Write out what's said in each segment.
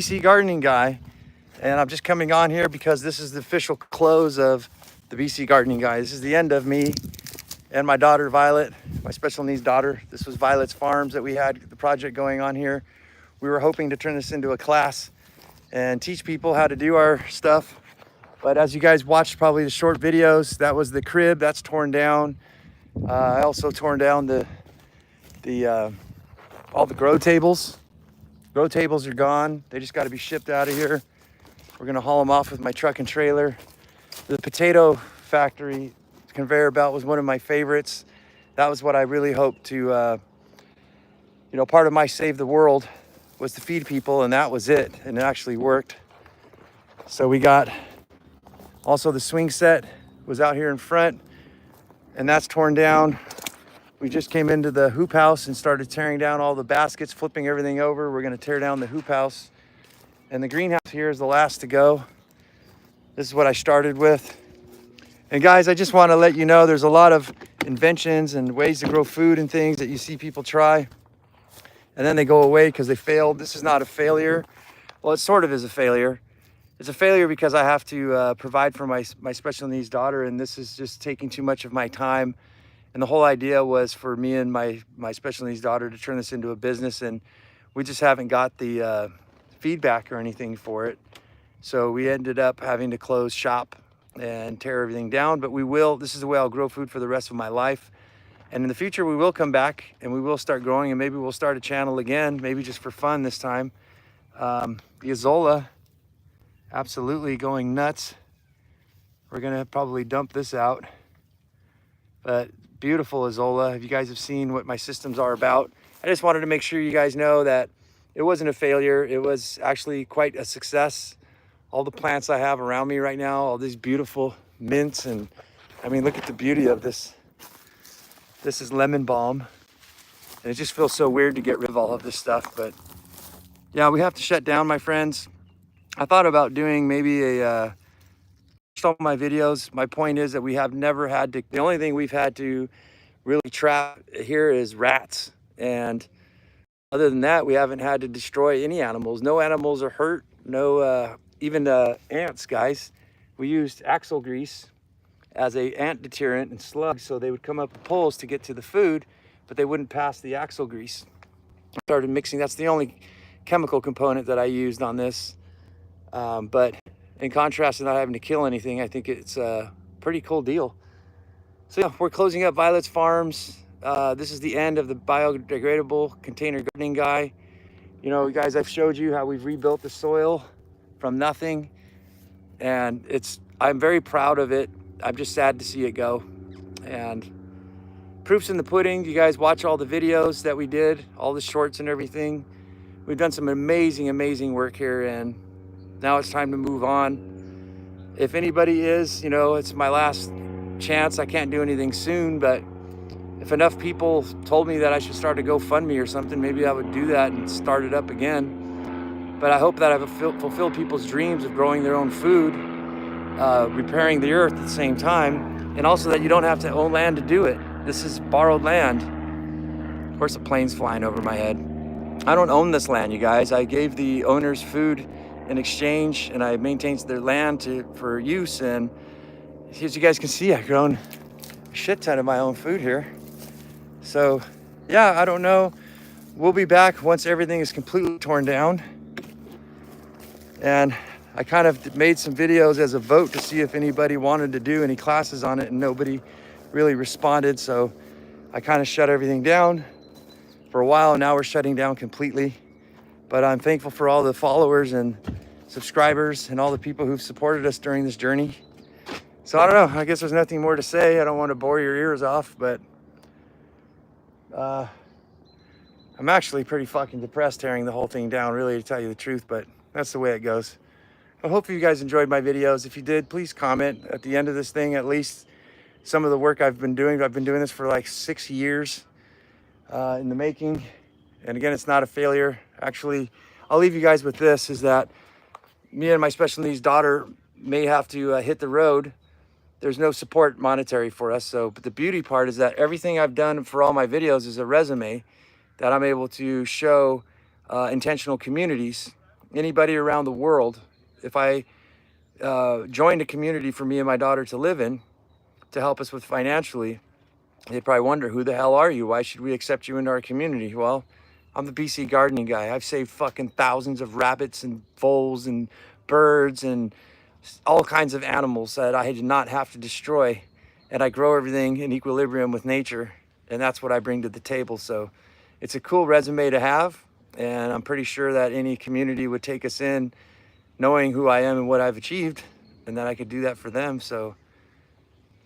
BC Gardening Guy, and I'm just coming on here because this is the official close of the BC Gardening Guy. This is the end of me and my daughter Violet, my special needs daughter. This was Violet's Farms that we had the project going on here. We were hoping to turn this into a class and teach people how to do our stuff. But as you guys watched probably the short videos, that was the crib that's torn down. I also torn down all the grow tables. Grow tables are gone. They just got to be shipped out of here. We're gonna haul them off with my truck and trailer. The potato factory conveyor belt was one of my favorites. That was what I really hoped to, part of my Save the World was to feed people, and that was it. And it actually worked. So we got also the swing set was out here in front, and that's torn down. We just came into the hoop house and started tearing down all the baskets, flipping everything over. We're gonna tear down the hoop house. And the greenhouse here is the last to go. This is what I started with. And guys, I just wanna let you know there's a lot of inventions and ways to grow food and things that you see people try, and then they go away because they failed. This is not a failure. Well, it sort of is a failure. It's a failure because I have to provide for my special needs daughter, and this is just taking too much of my time. And the whole idea was for me and my special needs daughter to turn this into a business, and we just haven't got the feedback or anything for it. So we ended up having to close shop and tear everything down, but we will. This is the way I'll grow food for the rest of my life. And in the future, we will come back and we will start growing, and maybe we'll start a channel again, maybe just for fun this time. The Azolla, absolutely going nuts. We're gonna probably dump this out, but beautiful Azolla. If you guys have seen what my systems are about, I just wanted to make sure you guys know that it wasn't a failure. It was actually quite a success. All the plants I have around me right now, all these beautiful mints, and I mean, look at the beauty of this. This is lemon balm, and it just feels so weird to get rid of all of this stuff, but yeah, we have to shut down, my friends. I thought about doing maybe all my videos. My point is that we have never had to, the only thing we've had to really trap here is rats, and other than that, we haven't had to destroy any animals. No animals are hurt. No, even ants, guys. We used axle grease as a ant deterrent and slugs, so they would come up the poles to get to the food, but they wouldn't pass the axle grease. I started mixing. That's the only chemical component that I used on this. But in contrast to not having to kill anything, I think it's a pretty cool deal. So yeah, we're closing up Violet's Farms. This is the end of the biodegradable container gardening guy. You know, guys, I've showed you how we've rebuilt the soil from nothing, and I'm very proud of it. I'm just sad to see it go. And proof's in the pudding. You guys watch all the videos that we did, all the shorts and everything. We've done some amazing work here, and now it's time to move on. If anybody is, it's my last chance. I can't do anything soon, but if enough people told me that I should start a GoFundMe or something, maybe I would do that and start it up again. But I hope that I've fulfilled people's dreams of growing their own food, repairing the earth at the same time, and also that you don't have to own land to do it. This is borrowed land. Of course, a plane's flying over my head. I don't own this land, you guys. I gave the owners food in exchange, and I maintained their land for use. And as you guys can see, I've grown a shit ton of my own food here. So yeah, I don't know. We'll be back once everything is completely torn down. And I kind of made some videos as a vote to see if anybody wanted to do any classes on it, and nobody really responded. So I kind of shut everything down for a while, and now we're shutting down completely. But I'm thankful for all the followers and subscribers and all the people who've supported us during this journey. So I don't know, I guess there's nothing more to say. I don't want to bore your ears off, but I'm actually pretty fucking depressed tearing the whole thing down, really, to tell you the truth, but that's the way it goes. But hopefully you guys enjoyed my videos. If you did, please comment at the end of this thing, at least some of the work I've been doing. I've been doing this for like 6 years in the making. And again, it's not a failure. Actually, I'll leave you guys with this, is that me and my special needs daughter may have to hit the road. There's no support monetary for us. But the beauty part is that everything I've done for all my videos is a resume that I'm able to show intentional communities anybody around the world, if I joined a community for me and my daughter to live in to help us with financially, they'd probably wonder, who the hell are you? Why should we accept you into our community? Well, I'm the BC gardening guy. I've saved fucking thousands of rabbits and voles and birds and all kinds of animals that I did not have to destroy. And I grow everything in equilibrium with nature. And that's what I bring to the table. So it's a cool resume to have. And I'm pretty sure that any community would take us in knowing who I am and what I've achieved, and that I could do that for them. So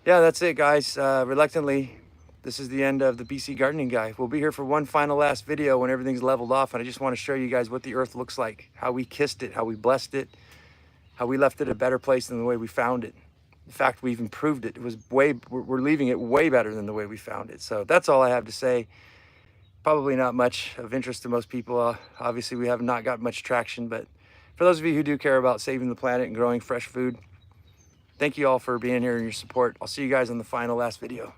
yeah, that's it, guys. Reluctantly, this is the end of the BC Gardening Guy. We'll be here for one final last video when everything's leveled off, and I just want to show you guys what the earth looks like, how we kissed it, how we blessed it, how we left it a better place than the way we found it. In fact, we've improved it. We're leaving it way better than the way we found it. So that's all I have to say. Probably not much of interest to most people. Obviously, we have not got much traction, but for those of you who do care about saving the planet and growing fresh food, thank you all for being here and your support. I'll see you guys on the final last video.